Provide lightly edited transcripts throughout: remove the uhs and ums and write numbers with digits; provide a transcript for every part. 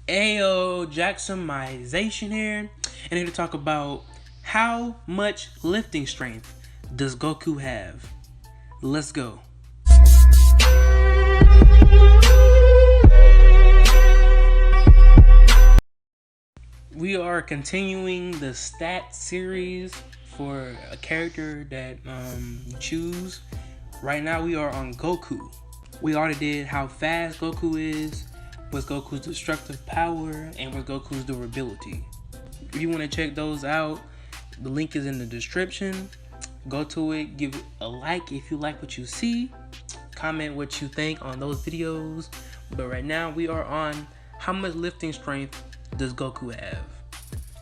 Ayo, Jacksonmization here, and here to talk about how much lifting strength does Goku have. Let's go. We are continuing the stat series for a character that you choose. Right now we are on Goku. We already did how fast Goku is, what's Goku's destructive power, and what's Goku's durability. If you want to check those out, the link is in the description. Go to it, give it a like if you like what you see, comment what you think on those videos. But right now we are on how much lifting strength does Goku have.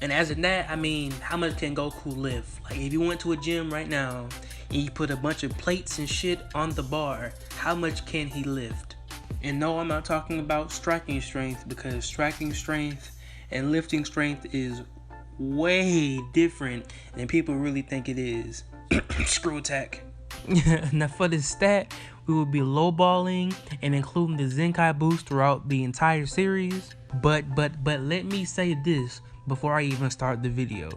And as in that, I mean, how much can Goku lift? Like if you went to a gym right now and you put a bunch of plates and shit on the bar, how much can he lift? And no, I'm not talking about striking strength, because striking strength and lifting strength is way different than people really think it is. Screw attack. Now for this stat, we will be lowballing and including the Zenkai boost throughout the entire series. But let me say this before I even start the video.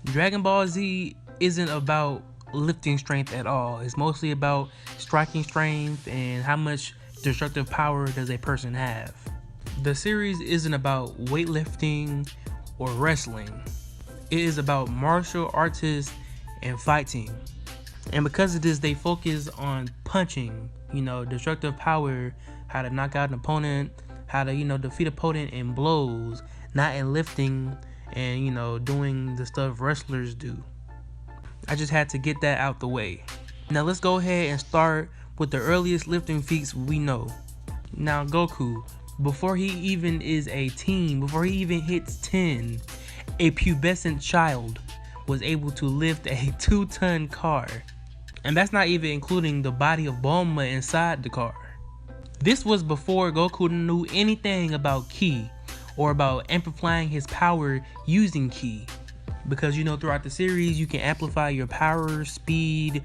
Dragon Ball Z isn't about lifting strength at all. It's mostly about striking strength and how much destructive power does a person have. The series isn't about weightlifting or wrestling. It is about martial artists and fighting. And because of this, they focus on punching, destructive power, how to knock out an opponent, how to, defeat opponent in blows, not in lifting and, doing the stuff wrestlers do. I just had to get that out the way. Now let's go ahead and start with the earliest lifting feats we know. Now Goku, before he even is a teen, before he even hits 10, a pubescent child was able to lift a 2-ton car. And that's not even including the body of Bulma inside the car. This was before Goku knew anything about ki or about amplifying his power using ki. Because throughout the series you can amplify your power, speed,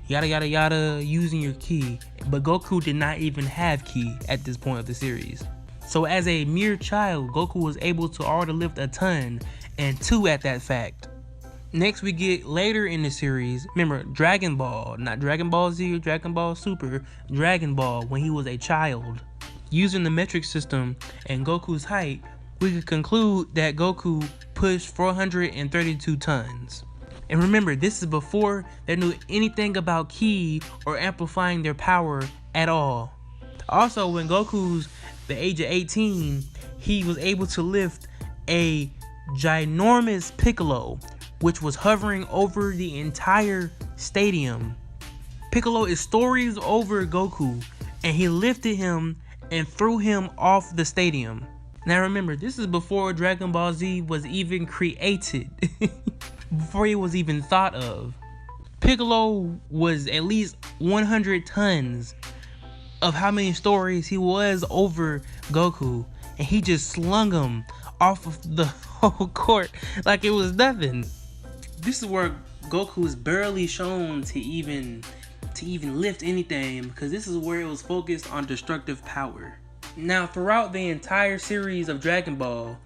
yada yada yada using your ki, but Goku did not even have ki at this point of the series. So as a mere child, Goku was able to already lift a ton, and 2 at that fact. Next we get later in the series, remember Dragon Ball, not Dragon Ball Z or Dragon Ball Super, Dragon Ball when he was a child. Using the metric system and Goku's height, we could conclude that Goku pushed 432 tons. And remember, this is before they knew anything about ki or amplifying their power at all. Also, when Goku's the age of 18, he was able to lift a ginormous Piccolo, which was hovering over the entire stadium. Piccolo is stories over Goku, and he lifted him and threw him off the stadium. Now remember, this is before Dragon Ball Z was even created. Before it was even thought of. Piccolo was at least 100 tons of how many stories he was over Goku, and he just slung him off of the whole court like it was nothing. This is where Goku is barely shown to even lift anything, because this is where it was focused on destructive power. Now throughout the entire series of Dragon Ball,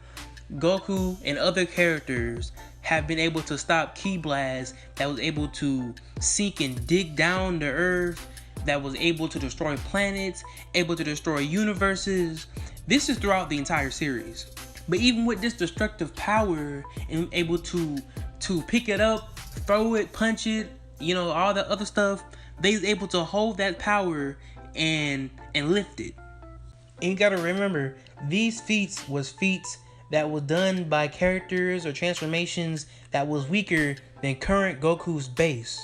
Goku and other characters have been able to stop ki blasts that was able to sink and dig down the earth, that was able to destroy planets, able to destroy universes. This is throughout the entire series. But even with this destructive power and able to pick it up, throw it, punch it, all the other stuff, they was able to hold that power and lift it. And you gotta remember, these feats was feats that was done by characters or transformations that was weaker than current Goku's base.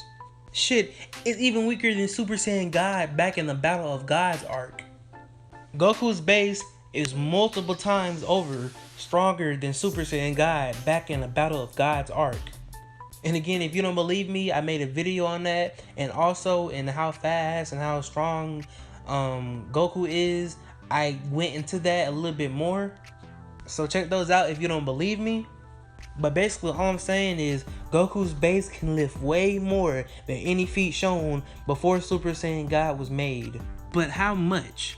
Shit, it's even weaker than Super Saiyan God back in the Battle of Gods arc. Goku's base is multiple times over stronger than Super Saiyan God back in the Battle of Gods arc. And again, if you don't believe me, I made a video on that, and also in how fast and how strong Goku is, I went into that a little bit more. So check those out if you don't believe me. But basically all I'm saying is Goku's base can lift way more than any feat shown before Super Saiyan God was made. But how much?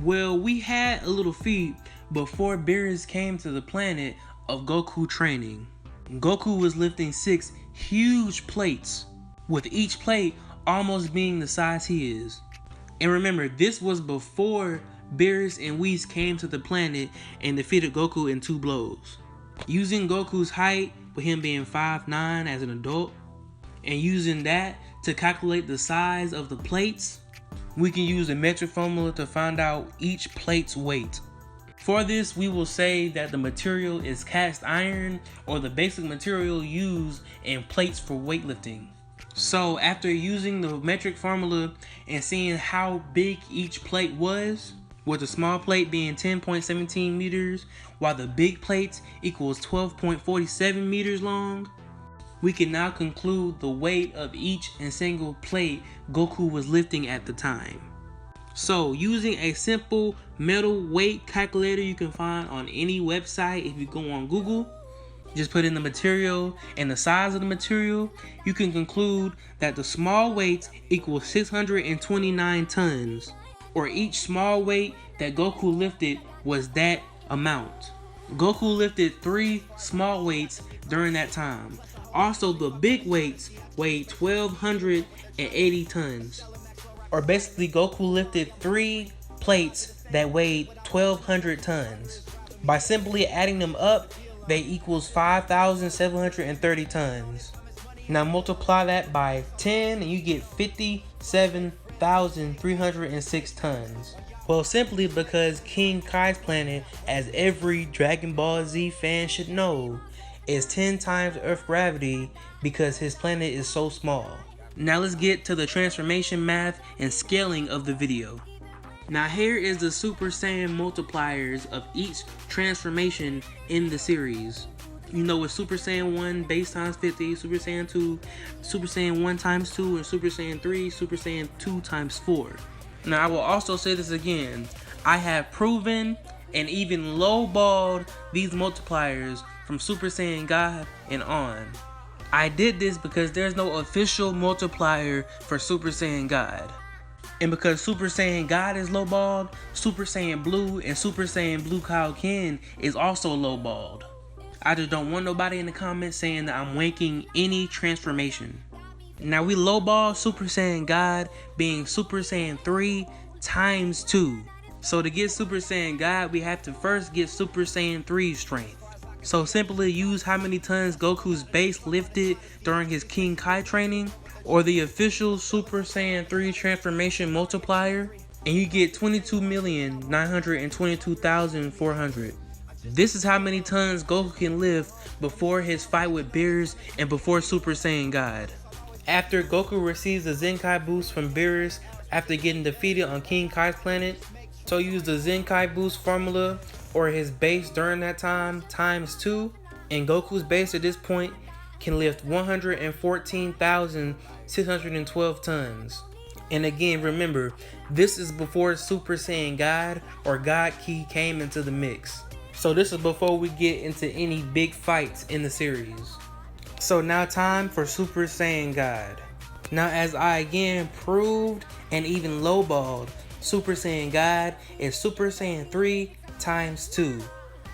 Well, we had a little feat before Beerus came to the planet of Goku training. Goku was lifting 6 huge plates, with each plate almost being the size he is. And remember, this was before Beerus and Whis came to the planet and defeated Goku in 2 blows. Using Goku's height, with him being 5'9" as an adult, and using that to calculate the size of the plates, we can use a metric formula to find out each plate's weight. For this, we will say that the material is cast iron, or the basic material used in plates for weightlifting. So after using the metric formula and seeing how big each plate was, with the small plate being 10.17 meters, while the big plates equals 12.47 meters long, we can now conclude the weight of each and single plate Goku was lifting at the time. So using a simple metal weight calculator you can find on any website, if you go on Google, just put in the material and the size of the material, you can conclude that the small weights equal 629 tons, or each small weight that Goku lifted was that amount. Goku lifted 3 small weights during that time. Also, the big weights weighed 1,280 tons. Or basically, Goku lifted 3 plates that weighed 1,200 tons. By simply adding them up, they equals 5,730 tons. Now multiply that by 10 and you get 57,306 tons. Well, simply because King Kai's planet, as every Dragon Ball Z fan should know, is 10 times Earth gravity because his planet is so small. Now let's get to the transformation math and scaling of the video. Now here is the Super Saiyan multipliers of each transformation in the series. You know, with Super Saiyan 1 base times 50, Super Saiyan 2, Super Saiyan 1 times 2, and Super Saiyan 3, Super Saiyan 2 times 4. Now I will also say this again, I have proven and even lowballed these multipliers from Super Saiyan God and on. I did this because there's no official multiplier for Super Saiyan God. And because Super Saiyan God is lowballed, Super Saiyan Blue and Super Saiyan Blue Kaioken is also lowballed. I just don't want nobody in the comments saying that I'm wanking any transformation. Now we lowball Super Saiyan God being Super Saiyan 3 times 2. So to get Super Saiyan God, we have to first get Super Saiyan 3's strength. So simply use how many tons Goku's base lifted during his King Kai training, or the official Super Saiyan 3 transformation multiplier, and you get 22,922,400. This is how many tons Goku can lift before his fight with Beerus and before Super Saiyan God. After Goku receives the Zenkai boost from Beerus after getting defeated on King Kai's planet, so use the Zenkai boost formula or his base during that time times 2, and Goku's base at this point can lift 114,612 tons. And again, remember, this is before Super Saiyan God or God Ki came into the mix. So this is before we get into any big fights in the series. So now time for Super Saiyan God. Now as I again proved and even lowballed, Super Saiyan God is Super Saiyan 3 times 2.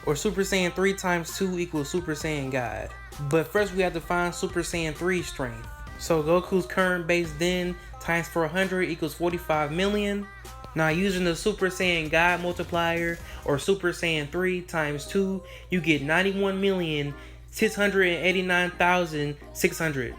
Or Super Saiyan 3 times 2 equals Super Saiyan God. But first we have to find Super Saiyan 3's strength. So Goku's current base then times 400 equals 45 million. Now using the Super Saiyan God multiplier or Super Saiyan 3 times 2, you get 91,689,600.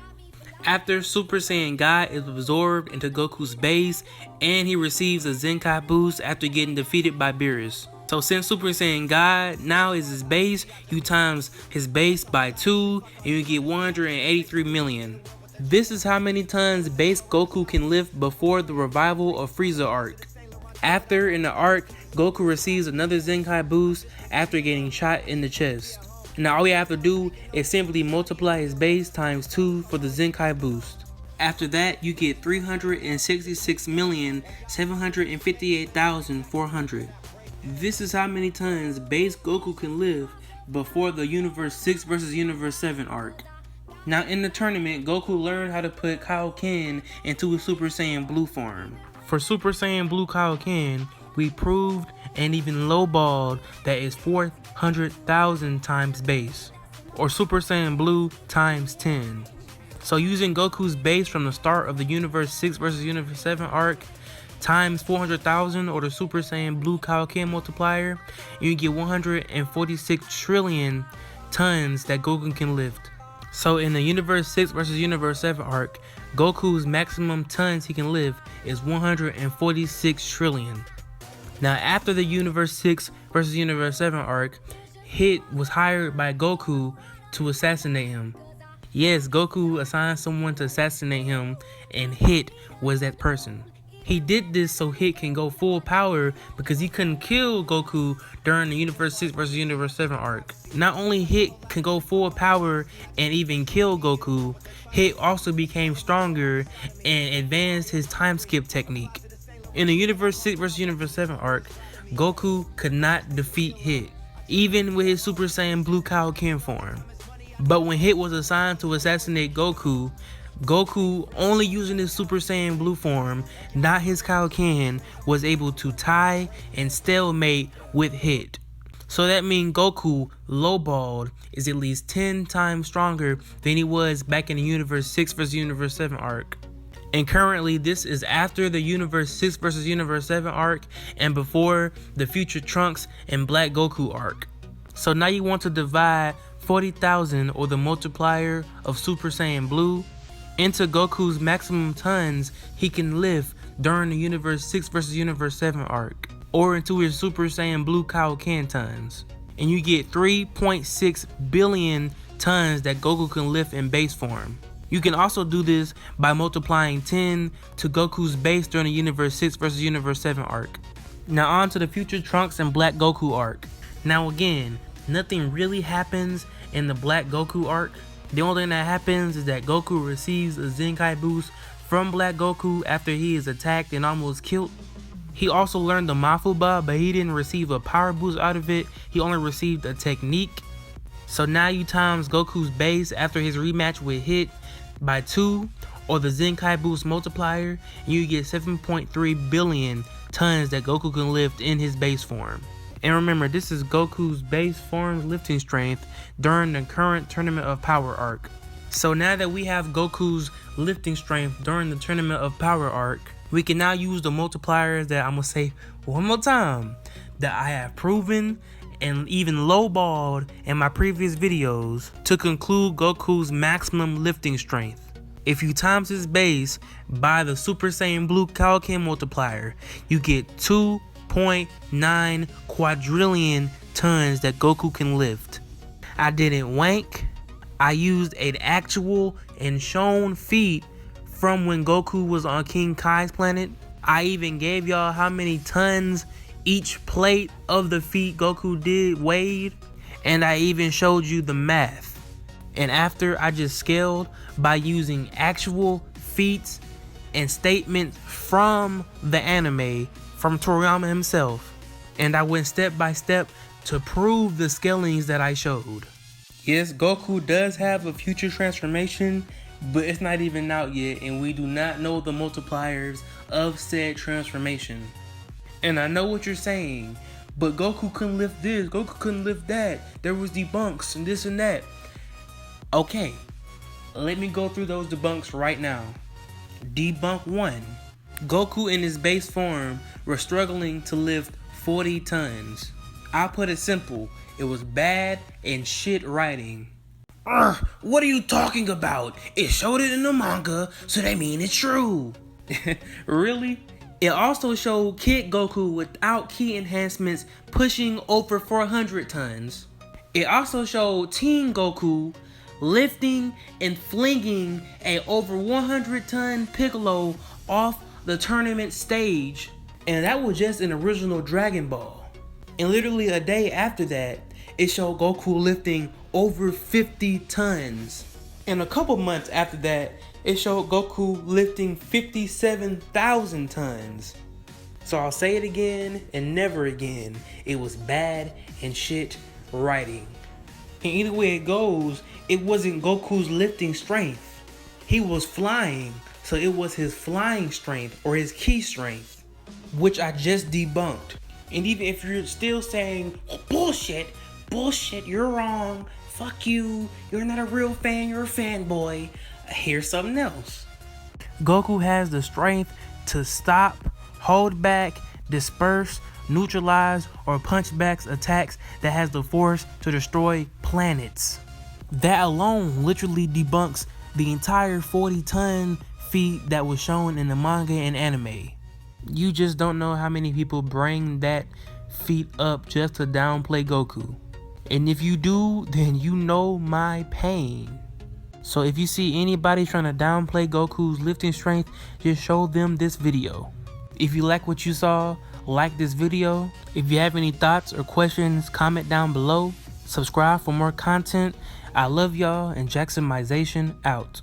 After Super Saiyan God is absorbed into Goku's base and he receives a Zenkai boost after getting defeated by Beerus. So since Super Saiyan God now is his base, you times his base by 2 and you get 183 million. This is how many tons base Goku can lift before the revival of Frieza arc. After in the arc, Goku receives another Zenkai boost after getting shot in the chest. Now all we have to do is simply multiply his base times 2 for the Zenkai boost. After that, you get 366,758,400. This is how many tons base Goku can lift before the Universe 6 vs Universe 7 arc. Now in the tournament, Goku learned how to put Kaioken into a Super Saiyan Blue form. For Super Saiyan Blue Kaioken, we proved and even lowballed that is 400,000 times base, or Super Saiyan Blue times 10. So using Goku's base from the start of the Universe 6 vs Universe 7 arc times 400,000, or the Super Saiyan Blue Kaioken multiplier, you get 146 trillion tons that Goku can lift. So in the Universe 6 vs Universe 7 arc, Goku's maximum tons he can lift is 146 trillion. Now after the Universe 6 vs Universe 7 arc, Hit was hired by Goku to assassinate him. Yes, Goku assigned someone to assassinate him, and Hit was that person. He did this so Hit can go full power because he couldn't kill Goku during the Universe 6 vs Universe 7 arc. Not only Hit can go full power and even kill Goku, Hit also became stronger and advanced his time skip technique. In the Universe 6 vs Universe 7 arc, Goku could not defeat Hit, even with his Super Saiyan Blue Kaioken form. But when Hit was assigned to assassinate Goku, Goku, only using his Super Saiyan Blue form, not his Kaioken, was able to tie and stalemate with Hit. So that means Goku, lowballed, is at least 10 times stronger than he was back in the Universe 6 vs Universe 7 arc. And currently this is after the Universe 6 vs Universe 7 arc and before the Future Trunks and Black Goku arc. So now you want to divide 40,000, or the multiplier of Super Saiyan Blue, into Goku's maximum tons he can lift during the Universe 6 vs Universe 7 arc, or into his Super Saiyan Blue Kaioken tons, and you get 3.6 billion tons that Goku can lift in base form. You can also do this by multiplying 10 to Goku's base during the Universe 6 vs Universe 7 arc. Now on to the Future Trunks and Black Goku arc. Now again, nothing really happens in the Black Goku arc. The only thing that happens is that Goku receives a Zenkai boost from Black Goku after he is attacked and almost killed. He also learned the Mafuba, but he didn't receive a power boost out of it. He only received a technique. So now you times Goku's base after his rematch with Hit by 2, or the Zenkai boost multiplier, and you get 7.3 billion tons that Goku can lift in his base form. And remember, this is Goku's base form lifting strength during the current Tournament of Power arc. So now that we have Goku's lifting strength during the Tournament of Power arc, we can now use the multipliers that I'm going to say one more time, that I have proven and even lowballed in my previous videos to conclude Goku's maximum lifting strength. If you times his base by the Super Saiyan Blue Kaioken multiplier, you get 2.9 quadrillion tons that Goku can lift. I didn't wank. I used an actual and shown feat from when Goku was on King Kai's planet. I even gave y'all how many tons each plate of the feat Goku did weighed, and I even showed you the math. And after, I just scaled by using actual feats and statements from the anime, from Toriyama himself, and I went step by step to prove the scalings that I showed. Yes, Goku does have a future transformation, but it's not even out yet, and we do not know the multipliers of said transformation. And I know what you're saying, but Goku couldn't lift this, Goku couldn't lift that, there was debunks and this and that. Okay, let me go through those debunks right now. Debunk 1. Goku in his base form were struggling to lift 40 tons. I'll put it simple, it was bad and shit writing. What are you talking about? It showed it in the manga, so that means it's true. Really? It also showed Kid Goku without key enhancements pushing over 400 tons. It also showed Teen Goku lifting and flinging a over 100 ton Piccolo off the tournament stage. And that was just an original Dragon Ball. And literally a day after that, it showed Goku lifting over 50 tons. And a couple months after that, it showed Goku lifting 57,000 tons. So I'll say it again and never again. It was bad and shit writing. And either way it goes, it wasn't Goku's lifting strength. He was flying, so it was his flying strength or his key strength, which I just debunked. And even if you're still saying, oh, bullshit, you're wrong, fuck you, you're not a real fan, you're a fanboy, here's something else. Goku has the strength to stop, hold back, disperse, neutralize, or punch back attacks that has the force to destroy planets. That alone literally debunks the entire 40-ton feat that was shown in the manga and anime. You just don't know how many people bring that feat up just to downplay Goku. And if you do, then you know my pain. So if you see anybody trying to downplay Goku's lifting strength, just show them this video. If you like what you saw, like this video. If you have any thoughts or questions, comment down below. Subscribe for more content. I love y'all, and Jacksonmization out.